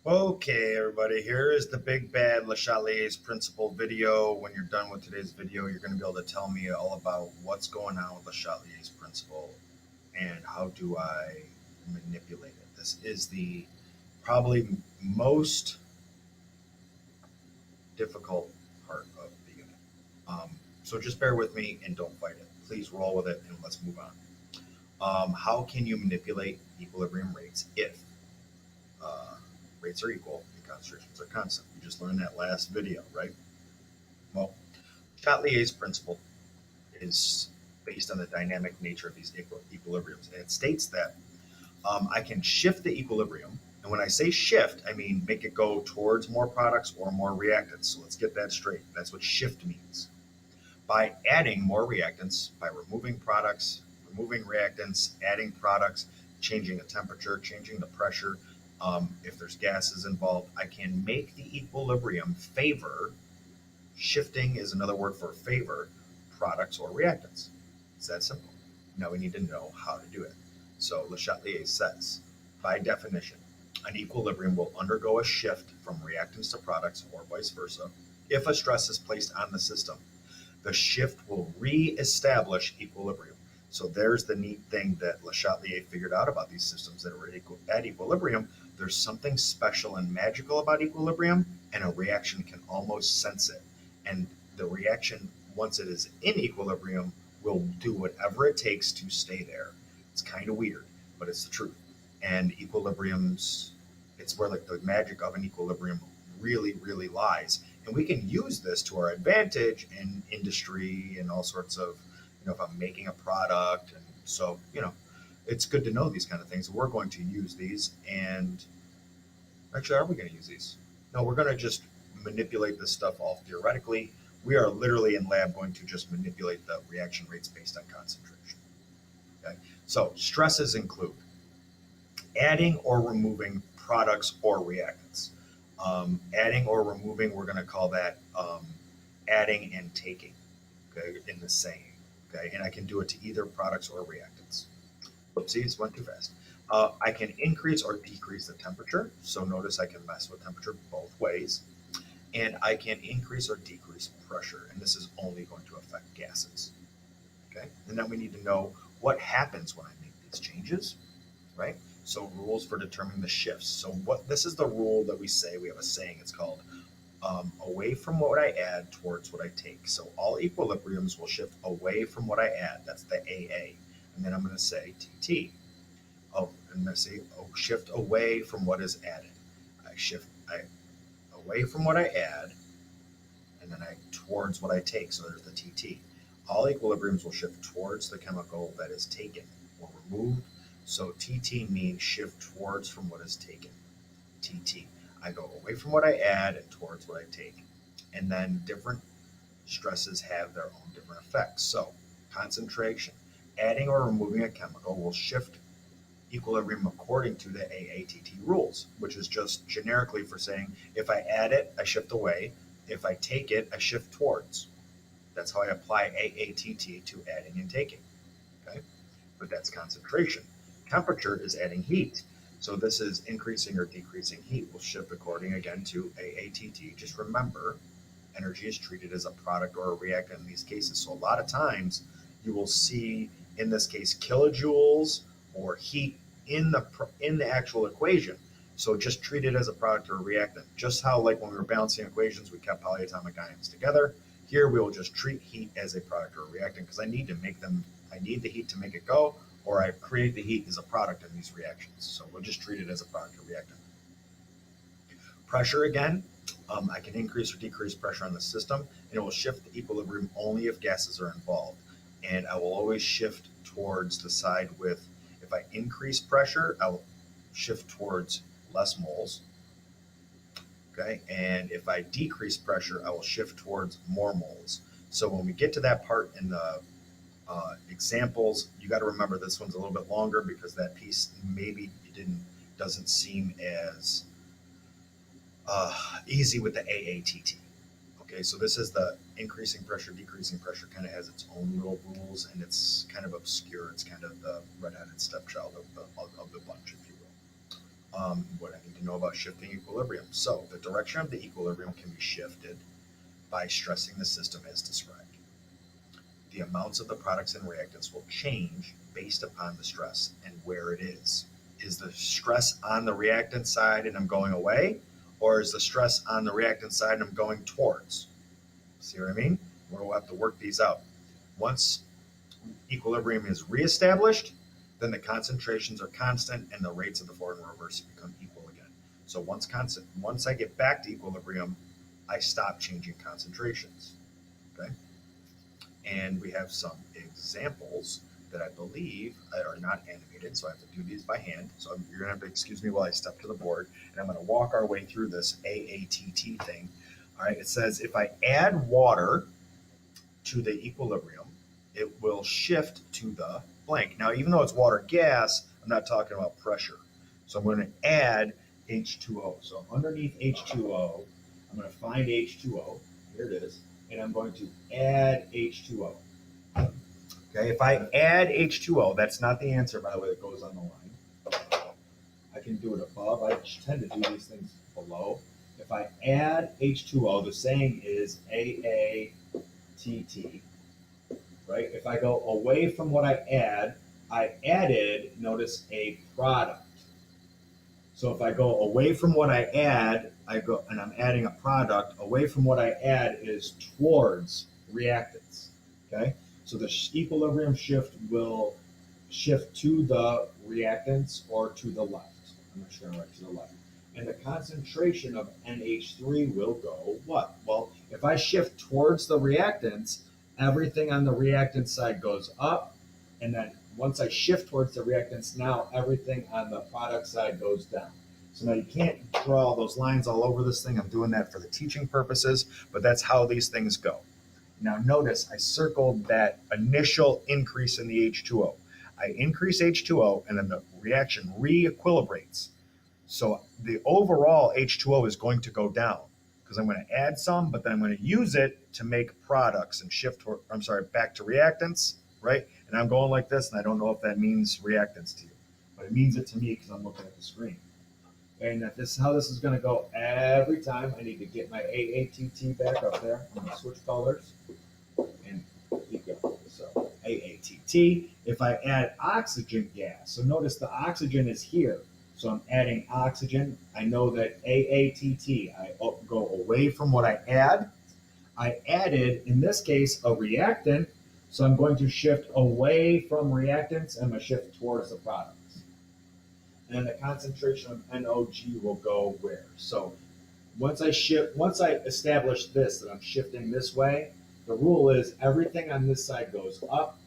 Okay, everybody, here is the big bad Le Chatelier's principle video. When you're done with today's video, you're going to be able to tell me all about what's going on with Le Chatelier's principle and how do I manipulate it. This is the probably most difficult part of the unit. So just bear with me and don't fight it. Please roll with it and let's move on. How can you manipulate equilibrium rates if uh, rates are equal and concentrations are constant? We just learned that last video, right? Well, Chatelier's principle is based on the dynamic nature of these equilibriums. And it states that I can shift the equilibrium. And when I say shift, I mean make it go towards more products or more reactants. So let's get that straight. That's what shift means. By adding more reactants, by removing products, removing reactants, adding products, changing the temperature, changing the pressure, if there's gases involved, I can make the equilibrium favor. Shifting is another word for favor products or reactants. It's that simple. Now we need to know how to do it. So Le Chatelier says, by definition, an equilibrium will undergo a shift from reactants to products or vice versa if a stress is placed on the system. The shift will re-establish equilibrium. So there's the neat thing that Le Chatelier figured out about these systems that are at equilibrium. There's something special and magical about equilibrium, and a reaction can almost sense it. And the reaction, once it is in equilibrium, will do whatever it takes to stay there. It's kind of weird, but it's the truth. And equilibriums, it's where like the magic of an equilibrium really lies. And we can use this to our advantage in industry and all sorts of, if I'm making a product. And so, it's good to know these kind of things. We're going to use these. And actually, are we going to use these? No, we're going to just manipulate this stuff all theoretically. We are literally in lab going to just manipulate the reaction rates based on concentration. Okay. So stresses include adding or removing products or reactants. Adding or removing, we're going to call that adding and taking, okay, in the saying. Okay, and I can do it to either products or reactants. Whoopsies, went too fast. I can increase or decrease the temperature. So notice I can mess with temperature both ways. And I can increase or decrease pressure. And this is only going to affect gases. Okay, and then we need to know what happens when I make these changes, right? So rules for determining the shifts. So this is the rule that we say, we have a saying, it's called away from what I add towards what I take. So all equilibriums will shift away from what I add. That's the AA. And then I'm going to say TT. Oh, I'm going to say shift away from what is added. I shift away from what I add, and then I towards what I take. So there's the TT. All equilibriums will shift towards the chemical that is taken or removed. So TT means shift towards from what is taken. TT. I go away from what I add and towards what I take. And then different stresses have their own different effects. So concentration. Adding or removing a chemical will shift equilibrium according to the AATT rules, which is just generically for saying if I add it, I shift away. If I take it, I shift towards. That's how I apply AATT to adding and taking. Okay? But that's concentration. Temperature is adding heat. So this is increasing or decreasing heat. Will shift according again to AATT. Just remember, energy is treated as a product or a reactant in these cases. So a lot of times you will see, in this case, kilojoules or heat in the actual equation. So just treat it as a product or a reactant. Just how, like when we were balancing equations, we kept polyatomic ions together. Here we will just treat heat as a product or a reactant because I need to make them. I need the heat to make it go, or I create the heat as a product in these reactions. So we'll just treat it as a product or reactant. Pressure again, I can increase or decrease pressure on the system, and it will shift the equilibrium only if gases are involved. And I will always shift towards the side with, if I increase pressure, I will shift towards less moles. Okay, and if I decrease pressure, I will shift towards more moles. So when we get to that part in the examples, you got to remember this one's a little bit longer because that piece maybe doesn't seem as easy with the AATT. Okay, so this is the increasing pressure, decreasing pressure, kind of has its own little rules, and it's kind of obscure. It's kind of the redheaded stepchild of the bunch, if you what I need to know about shifting equilibrium. So the direction of the equilibrium can be shifted by stressing the system as described. The amounts of the products and reactants will change based upon the stress and where it is. Is the stress on the reactant side and I'm going away? Or is the stress on the reactant side and I'm going towards? See what I mean? We'll have to work these out. Once equilibrium is reestablished, then the concentrations are constant and the rates of the forward and reverse become equal again. So once I get back to equilibrium, I stop changing concentrations. Okay? And we have some examples that I believe are not animated, so I have to do these by hand. So you're gonna have to excuse me while I step to the board, and I'm gonna walk our way through this AATT thing. All right, it says if I add water to the equilibrium, it will shift to the blank. Now, even though it's water gas, I'm not talking about pressure. So I'm going to add H2O. So underneath H2O, I'm going to find H2O. Here it is. And I'm going to add H2O. Okay, if I add H2O, that's not the answer, by the way, that goes on the line. I can do it above. I tend to do these things below. If I add H2O, the saying is AATT, right? If I go away from what I added, notice, a product. So if I go away from what I add, I go, and I'm adding a product, away from what I add is towards reactants, okay? So the equilibrium shift will shift to the reactants or to the left. I'm not sure, right, to the left. And the concentration of NH3 will go what? Well, if I shift towards the reactants, everything on the reactant side goes up. And then once I shift towards the reactants, now everything on the product side goes down. So now you can't draw those lines all over this thing. I'm doing that for the teaching purposes, but that's how these things go. Now notice I circled that initial increase in the H2O. I increase H2O and then the reaction re-equilibrates. So the overall H2O is going to go down because I'm going to add some, but then I'm going to use it to make products and shift toward, back to reactants, right? And I'm going like this, and I don't know if that means reactants to you, but it means it to me because I'm looking at the screen. And this is how this is going to go every time. I need to get my AATT back up there. I'm going to switch colors and keep going. So AATT, if I add oxygen gas, so notice the oxygen is here. So I'm adding oxygen. I know that AATT, I go away from what I add. I added, in this case, a reactant. So I'm going to shift away from reactants and I'm going to shift towards the products. And the concentration of NOG will go where? So once I establish this, that I'm shifting this way, the rule is everything on this side goes up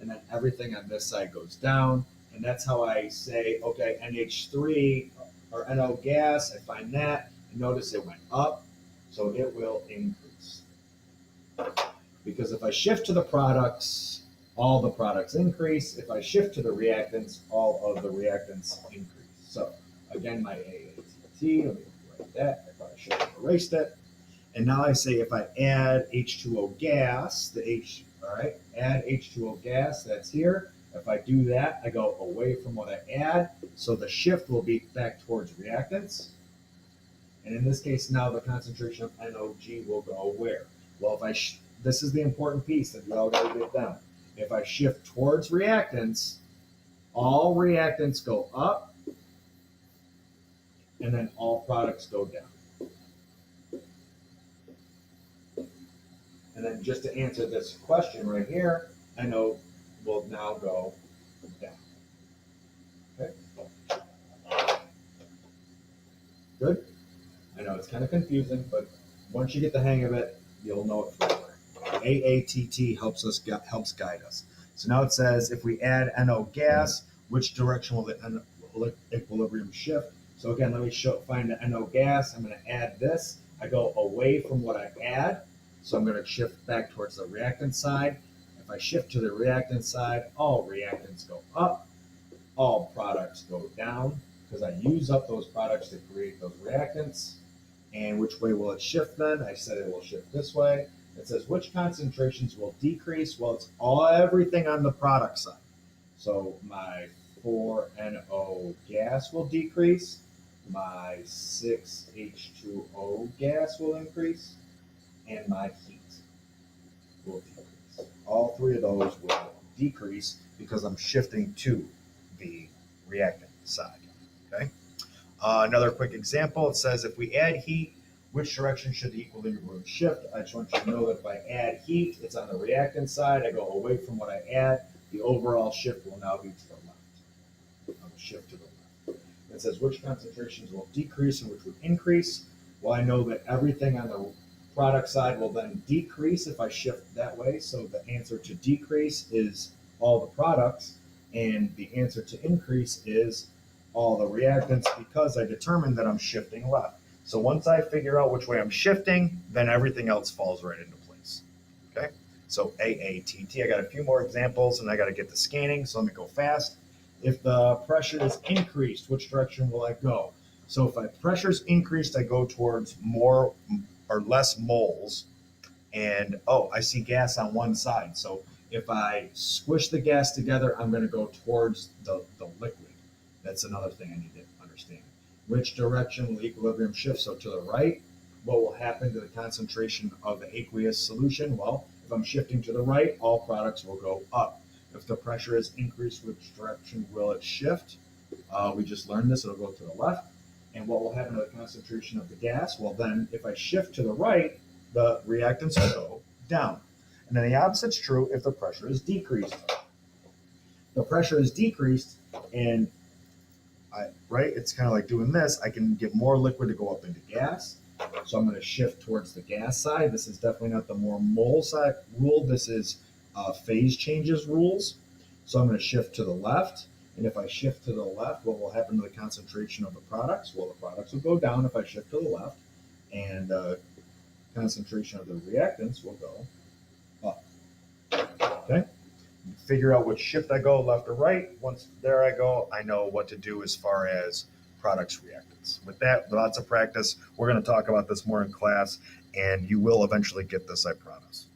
and then everything on this side goes down. And that's how I say, okay, NH3 or NO gas, I find that, and notice it went up, so it will increase. Because if I shift to the products, all the products increase. If I shift to the reactants, all of the reactants increase. So again, my AATT, let me write that, I probably should have erased it. And now I say if I add H2O gas, add H2O gas, that's here. If I do that, I go away from what I add. So the shift will be back towards reactants. And in this case, now the concentration of NOG will go where? Well, if this is the important piece that we all got to get down. If I shift towards reactants, all reactants go up, and then all products go down. And then just to answer this question right here, NO will now go down. Okay. Good? I know it's kind of confusing, but once you get the hang of it, you'll know it forever. AATT helps guide us. So now it says if we add NO gas, which direction will the equilibrium shift? So again, let me find the NO gas. I'm going to add this. I go away from what I add. So I'm going to shift back towards the reactant side. If I shift to the reactant side, all reactants go up, all products go down, because I use up those products to create those reactants. And which way will it shift then? I said it will shift this way. It says which concentrations will decrease? Well, it's everything on the product side. So my 4NO gas will decrease, my 6H2O gas will increase, and my heat will decrease. All three of those will decrease because I'm shifting to the reactant side. Okay. Another quick example, it says if we add heat, which direction should the equilibrium shift? I just want you to know that if I add heat, it's on the reactant side. I go away from what I add. The overall shift will now be to the left. I will shift to the left. It says which concentrations will decrease and which would increase. Well, I know that everything on the product side will then decrease if I shift that way. So the answer to decrease is all the products, and the answer to increase is all the reactants because I determined that I'm shifting left. So once I figure out which way I'm shifting, then everything else falls right into place. Okay, so AATT. I got a few more examples and I got to get the scanning, so let me go fast. If the pressure is increased, which direction will I go? So if my pressure's increased, I go towards more or less moles. And oh, I see gas on one side. So if I squish the gas together, I'm going to go towards the liquid. That's another thing I need to understand. Which direction will equilibrium shift? So to the right, what will happen to the concentration of the aqueous solution? Well, if I'm shifting to the right, all products will go up. If the pressure is increased, which direction will it shift? We just learned this, it'll go to the left. And what will happen to the concentration of the gas? Well, then if I shift to the right, the reactants will go down. And then the opposite's true if the pressure is decreased. The pressure is decreased, and it's kind of like doing this. I can get more liquid to go up into gas. So I'm going to shift towards the gas side. This is definitely not the more mole side rule. This is phase changes rules. So I'm going to shift to the left. And if I shift to the left, what will happen to the concentration of the products? Well, the products will go down if I shift to the left. And concentration of the reactants will go up. Okay? Figure out which shift I go, left or right. Once there I go, I know what to do as far as products reactants. With that, lots of practice. We're going to talk about this more in class, and you will eventually get this, I promise.